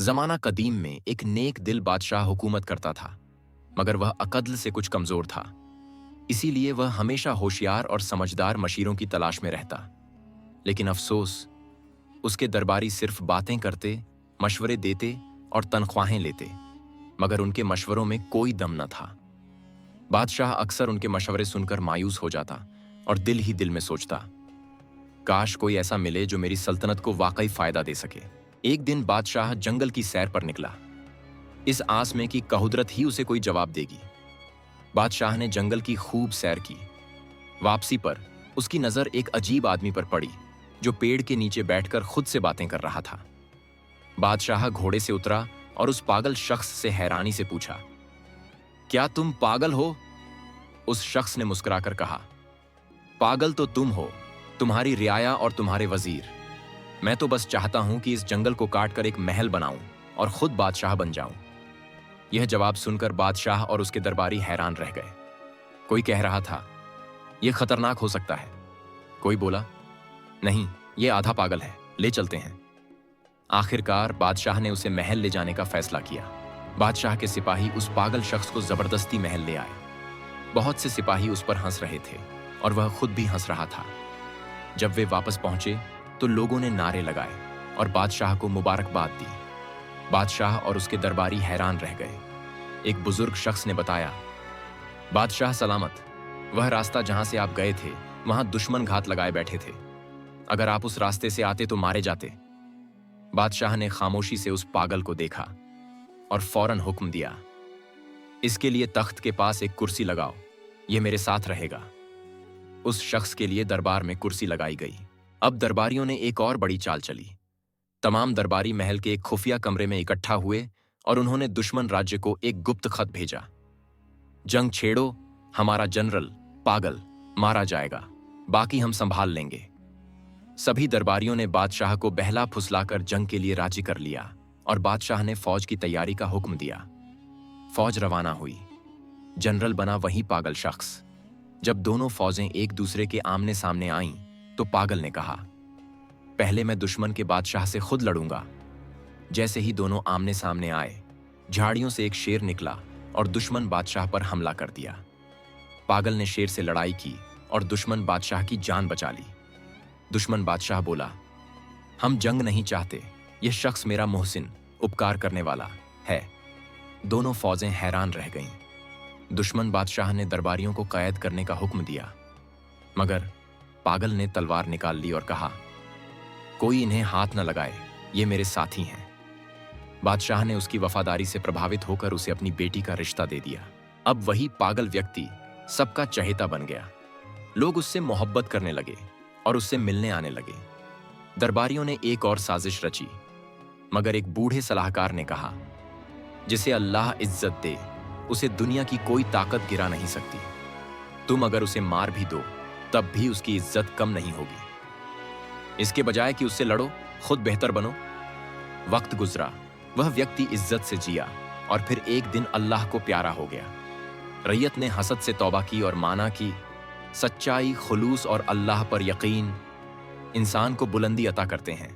जमाना कदीम में एक नेक दिल बादशाह हुकूमत करता था, मगर वह अकद्ल से कुछ कमजोर था। इसीलिए वह हमेशा होशियार और समझदार मशीरों की तलाश में रहता। लेकिन अफसोस, उसके दरबारी सिर्फ बातें करते, मशवरे देते और तनख्वाहें लेते, मगर उनके मशवरों में कोई दम न था। बादशाह अक्सर उनके मशवरे सुनकर मायूस हो जाता और दिल ही दिल में सोचता, काश कोई ऐसा मिले जो मेरी सल्तनत को वाकई फायदा दे सके। एक दिन बादशाह जंगल की सैर पर निकला, इस आस में कि कहुदरत ही उसे कोई जवाब देगी। बादशाह ने जंगल की खूब सैर की। वापसी पर उसकी नजर एक अजीब आदमी पर पड़ी जो पेड़ के नीचे बैठकर खुद से बातें कर रहा था। बादशाह घोड़े से उतरा और उस पागल शख्स से हैरानी से पूछा, क्या तुम पागल हो? उस शख्स ने मुस्कुराकर कहा, पागल तो तुम हो, तुम्हारी रियाया और तुम्हारे वजीर। मैं तो बस चाहता हूं कि इस जंगल को काटकर एक महल बनाऊं और खुद बादशाह बन जाऊं। यह जवाब सुनकर बादशाह और उसके दरबारी हैरान रह गए। कोई कह रहा था, यह खतरनाक हो सकता है। कोई बोला, नहीं, यह आधा पागल है, ले चलते हैं। आखिरकार बादशाह ने उसे महल ले जाने का फैसला किया। बादशाह के सिपाही उस पागल शख्स को जबरदस्ती महल ले आए। बहुत से सिपाही उस पर हंस रहे थे और वह खुद भी हंस रहा था। जब वे वापस पहुंचे तो लोगों ने नारे लगाए और बादशाह को मुबारकबाद दी। बादशाह और उसके दरबारी हैरान रह गए। एक बुजुर्ग शख्स ने बताया, बादशाह सलामत, वह रास्ता जहां से आप गए थे वहां दुश्मन घात लगाए बैठे थे। अगर आप उस रास्ते से आते तो मारे जाते। बादशाह ने खामोशी से उस पागल को देखा और फौरन हुक्म दिया, इसके लिए तख्त के पास एक कुर्सी लगाओ, यह मेरे साथ रहेगा। उस शख्स के लिए दरबार में कुर्सी लगाई गई। अब दरबारियों ने एक और बड़ी चाल चली। तमाम दरबारी महल के एक खुफिया कमरे में इकट्ठा हुए और उन्होंने दुश्मन राज्य को एक गुप्त खत भेजा, जंग छेड़ो, हमारा जनरल पागल मारा जाएगा, बाकी हम संभाल लेंगे। सभी दरबारियों ने बादशाह को बहला फुसलाकर जंग के लिए राजी कर लिया और बादशाह ने फौज की तैयारी का हुक्म दिया। फौज रवाना हुई। जनरल बना वही पागल शख्स। जब दोनों फौजें एक दूसरे के आमने सामने आईं तो पागल ने कहा, पहले मैं दुश्मन के बादशाह से खुद लड़ूंगा। जैसे ही दोनों आमने सामने आए, झाड़ियों से एक शेर निकला और दुश्मन बादशाह पर हमला कर दिया। पागल ने शेर से लड़ाई की और दुश्मन बादशाह की जान बचा ली। दुश्मन बादशाह बोला, हम जंग नहीं चाहते, यह शख्स मेरा मोहसिन उपकार करने वाला है। दोनों फौजें हैरान रह गईं। दुश्मन बादशाह ने दरबारियों को कैद करने का हुक्म दिया, मगर पागल ने तलवार निकाल ली और कहा, कोई इन्हें हाथ न लगाए, ये मेरे साथी हैं। बादशाह ने उसकी वफादारी से प्रभावित होकर उसे अपनी बेटी का रिश्ता दे दिया। अब वही पागल व्यक्ति सबका चहेता बन गया। लोग उससे मोहब्बत करने लगे और उससे मिलने आने लगे। दरबारियों ने एक और साजिश रची, मगर एक बूढ़े सलाहकार ने कहा, जिसे अल्लाह इज्जत दे उसे दुनिया की कोई ताकत गिरा नहीं सकती। तुम अगर उसे मार भी दो तब भी उसकी इज्जत कम नहीं होगी। इसके बजाय कि उससे लड़ो, खुद बेहतर बनो। वक्त गुजरा, वह व्यक्ति इज्जत से जिया और फिर एक दिन अल्लाह को प्यारा हो गया। रैयत ने हसद से तौबा की और माना कि सच्चाई, खुलूस और अल्लाह पर यकीन इंसान को बुलंदी अता करते हैं।